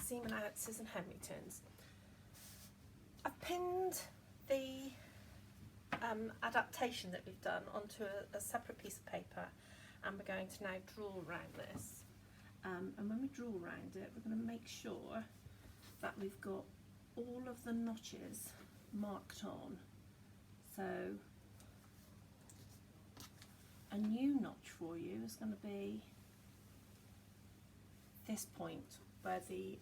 seam allowances and hem returns. I've pinned the adaptation that we've done onto a separate piece of paper, and we're going to now draw around this. And when we draw around it, we're going to make sure that we've got all of the notches marked on. So a new notch for you is going to be this point where the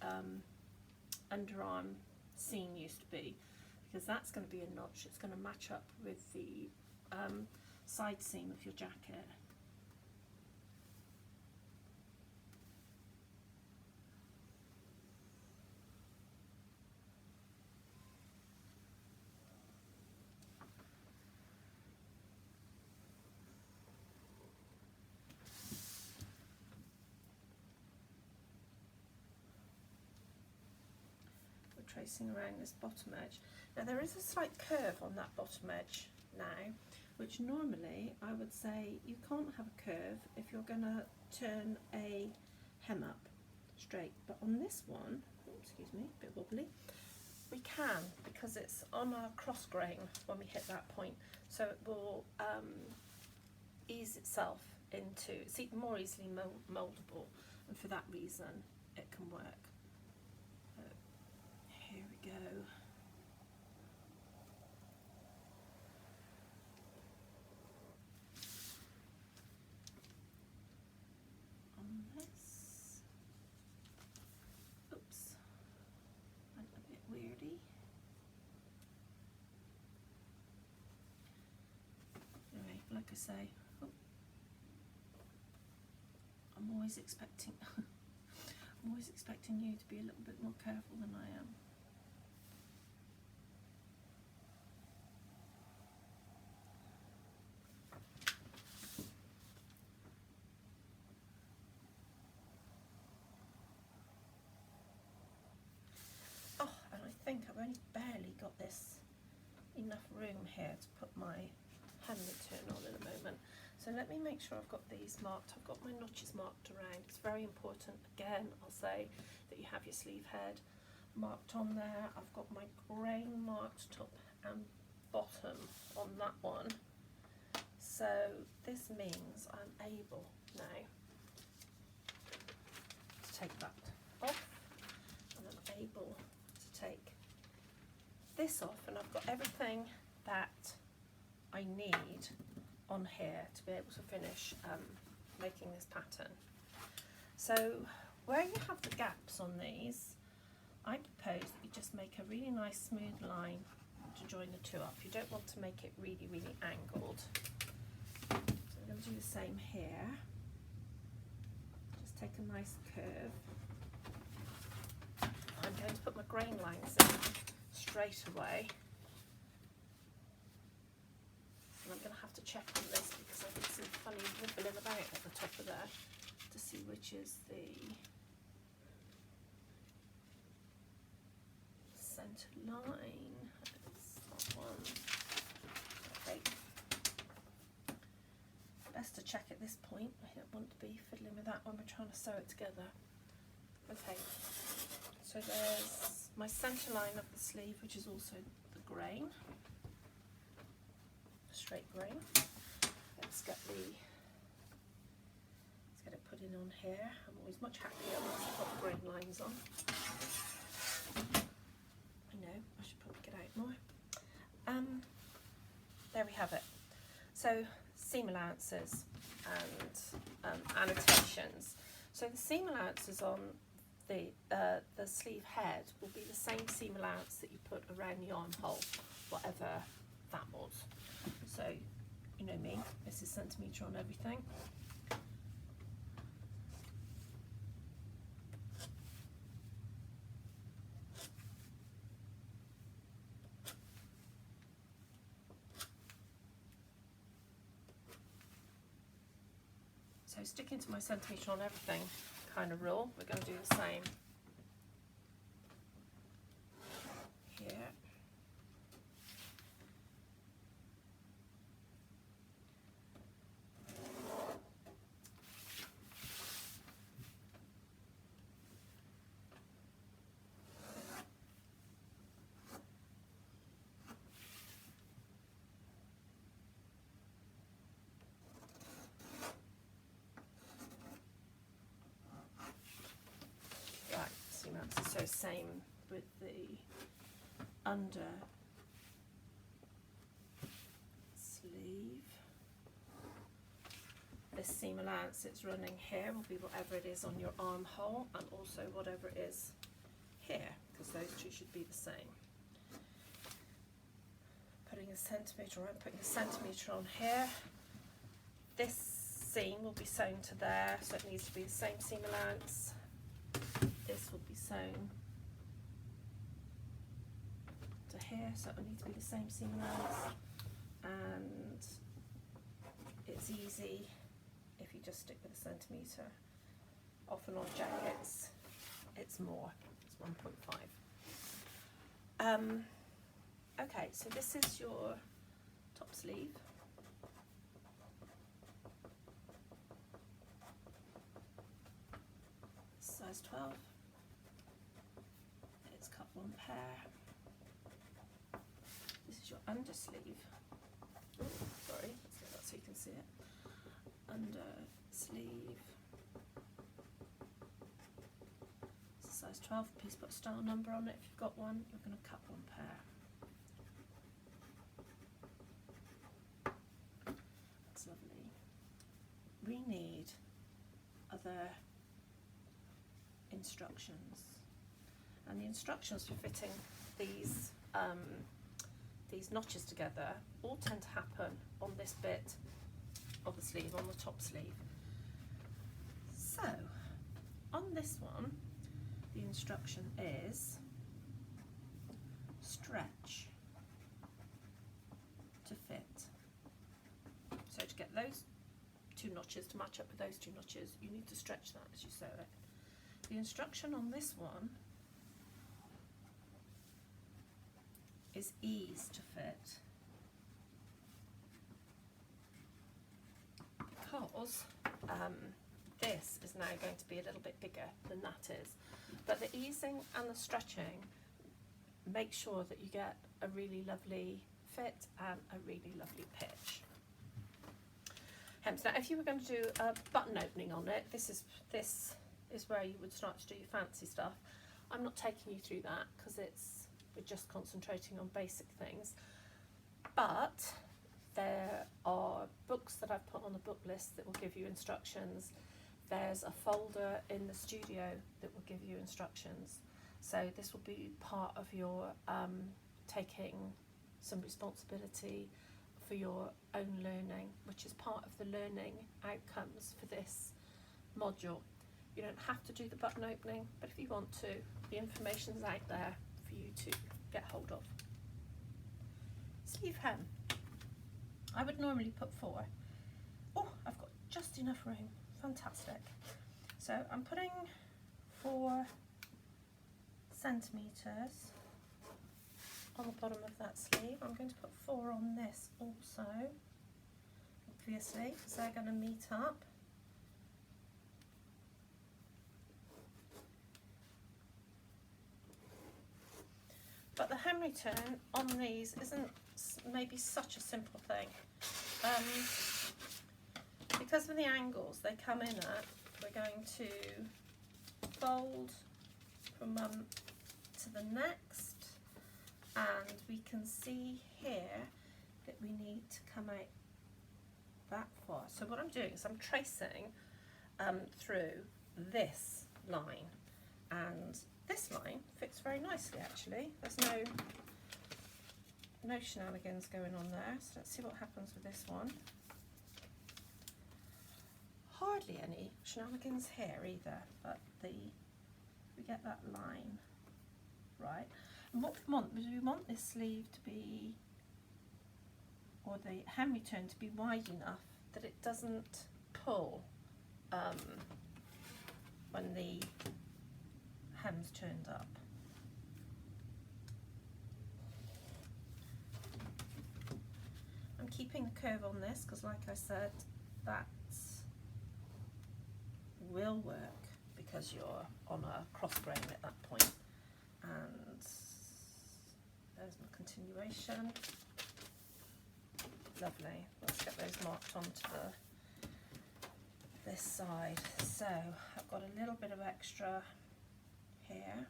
underarm seam used to be, because that's going to be a notch. It's going to match up with the side seam of your jacket. Tracing around this bottom edge. Now there is a slight curve on that bottom edge now, which normally I would say you can't have a curve if you're going to turn a hem up straight, but on this one, excuse me, a bit wobbly, we can, because it's on our cross grain when we hit that point, so it will ease itself into, it's more easily mouldable, and for that reason it can work. Here we go. On this, oops, went a bit weirdy. Anyway, like I say, I'm always expecting I'm always expecting you to be a little bit more careful than I am. I think I've only barely got this enough room here to put my hem return on in a moment. So let me make sure I've got these marked. I've got my notches marked around. It's very important, again, I'll say, that you have your sleeve head marked on there. I've got my grain marked top and bottom on that one. So this means I'm able now to take that off, and I'm able to take this off, and I've got everything that I need on here to be able to finish making this pattern. So where you have the gaps on these, I propose that you just make a really nice smooth line to join the two up. You don't want to make it really, really angled. So I'm going to do the same here. Just take a nice curve. I'm going to put my grain lines in straight away. And I'm going to have to check on this because I can see funny wibbling about at the top of there to see which is the centre line. It's that one. Okay. Best to check at this point. I don't want to be fiddling with that when we're trying to sew it together. Okay. So there's my centre line of the sleeve, which is also the grain, straight grain. Let's get it put in on here. I'm always much happier once I've got the grain lines on. I know, I should probably get out more. There we have it. So seam allowances and annotations. So the seam allowances on the sleeve head will be the same seam allowance that you put around the armhole, whatever that was. So, you know me, this is centimetre on everything. So sticking to my centimetre on everything kind of rule, we're going to do the same here. same with the under sleeve. This seam allowance that's running here will be whatever it is on your armhole, and also whatever it is here, because those two should be the same. Putting a centimetre, or I'm putting a centimetre on here. This seam will be sewn to there, so it needs to be the same seam allowance. This will be sewn to here, so it will need to be the same seam allowance. And it's easy if you just stick with a centimetre. Often on jackets it's more, it's 1.5. Okay, so this is your top sleeve. Size 12. It's cut one pair. This is your under sleeve. Oh, sorry, let's get that so you can see it. Under sleeve. It's a size 12. Please put a style number on it if you've got one. You're going to cut one pair. That's lovely. We need other instructions, and the instructions for fitting these notches together all tend to happen on this bit of the sleeve, on the top sleeve. So on this one, the instruction is stretch to fit. So to get those two notches to match up with those two notches, you need to stretch that as you sew it. The instruction on this one is ease to fit, because this is now going to be a little bit bigger than that is. But the easing and the stretching make sure that you get a really lovely fit and a really lovely pitch. Now if you were going to do a button opening on it, this is where you would start to do your fancy stuff. I'm not taking you through that because we're just concentrating on basic things. But there are books that I've put on the book list that will give you instructions. There's a folder in the studio that will give you instructions. So this will be part of your taking some responsibility for your own learning, which is part of the learning outcomes for this module. You don't have to do the button opening, but if you want to, the information's out there for you to get hold of. Sleeve hem. I would normally put 4. Oh, I've got just enough room. Fantastic. So I'm putting 4 centimetres on the bottom of that sleeve. I'm going to put 4 on this also, obviously, because they're going to meet up. But the hem return on these isn't maybe such a simple thing. Because of the angles they come in at, we're going to fold from one to the next, and we can see here that we need to come out that far. So what I'm doing is I'm tracing through this line, and this line fits very nicely actually. There's no shenanigans going on there. So let's see what happens with this one. Hardly any shenanigans here either, but we get that line right. And what we want is we want this sleeve to be, or the hem return to be wide enough that it doesn't pull when the hem's turned up. I'm keeping the curve on this because, like I said, that will work because you're on a cross grain at that point. And there's my continuation. Lovely. Let's get those marked onto this side. So I've got a little bit of extra here.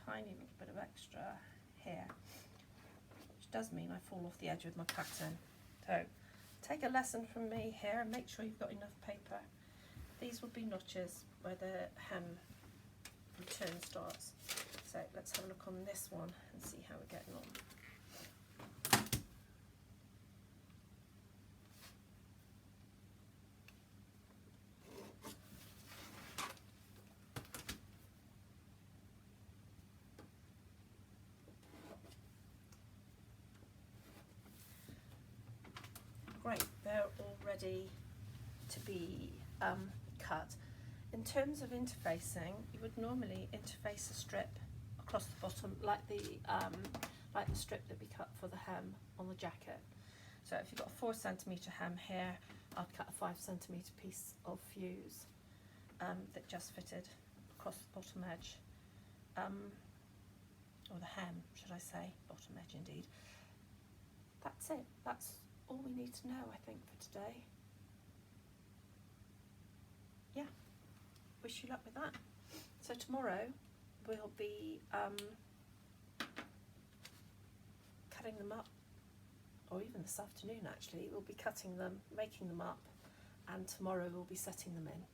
tiny little bit of extra here, which does mean I fall off the edge with my pattern. So take a lesson from me here and make sure you've got enough paper. These would be notches where the hem return starts. So let's have a look on this one and see how we're getting on. Great, they're all ready to be cut. In terms of interfacing, you would normally interface a strip across the bottom like the strip that we cut for the hem on the jacket. So if you've got a 4 centimetre hem here, I'd cut a 5 centimetre piece of fuse that just fitted across the bottom edge, or the hem, should I say, bottom edge indeed. That's it. That's all we need to know, I think, for today. Yeah, wish you luck with that. So tomorrow we'll be cutting them up, or even this afternoon actually, we'll be cutting them, making them up, and tomorrow we'll be setting them in.